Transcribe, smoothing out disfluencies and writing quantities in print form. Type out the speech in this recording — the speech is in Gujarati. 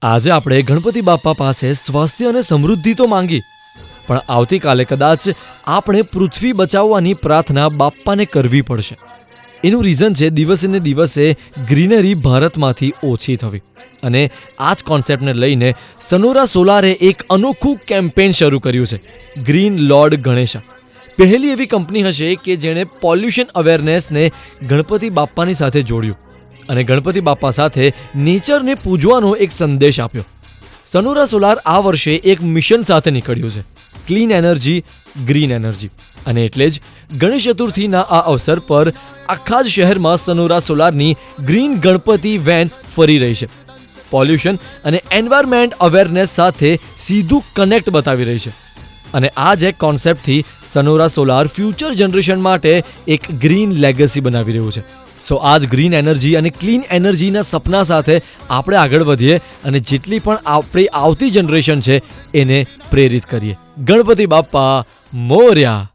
આજે આપણે ગણપતિ બાપ્પા પાસે સ્વાસ્થ્ય અને સમૃદ્ધિ તો માંગી, પણ આવતીકાલે કદાચ આપણે પૃથ્વી બચાવવાની પ્રાર્થના બાપ્પાને કરવી પડશે. એનું રીઝન છે દિવસે ને દિવસે ગ્રીનરી ભારતમાંથી ઓછી થવી. અને આ જ કોન્સેપ્ટને લઈને સનોરા સોલારે એક અનોખું કેમ્પેન શરૂ કર્યું છે, ગ્રીન લોર્ડ ગણેશા. પહેલી એવી કંપની હશે કે જેણે પોલ્યુશન અવેરનેસને ગણપતિ બાપ્પાની સાથે જોડ્યું અને ગણપતિ બાપ્પા સાથે નેચરને પૂજવાનો એક સંદેશ આપ્યો. સનોરા સોલાર આ વર્ષે એક મિશન સાથે નીકળ્યું છે, ક્લીન એનર્જી, ગ્રીન એનર્જી. અને એટલે જ ગણેશ ચતુર્થીના આ અવસર પર આખા જ શહેરમાં સનોરા સોલારની ગ્રીન ગણપતિ વેન ફરી રહી છે. પોલ્યુશન અને એન્વાયરમેન્ટ અવેરનેસ સાથે સીધું કનેક્ટ બતાવી રહી છે. અને આ જ એક કોન્સેપ્ટથી સનોરા સોલાર ફ્યુચર જનરેશન માટે એક ગ્રીન લેગસી બનાવી રહ્યું છે. સો આ જ ગ્રીન એનર્જી અને ક્લીન એનર્જીના સપના સાથે આપણે આગળ વધીએ અને જેટલી પણ આપણી આવતી જનરેશન છે એને પ્રેરિત કરીએ. ગણપતિ બાપ્પા મોર્યા.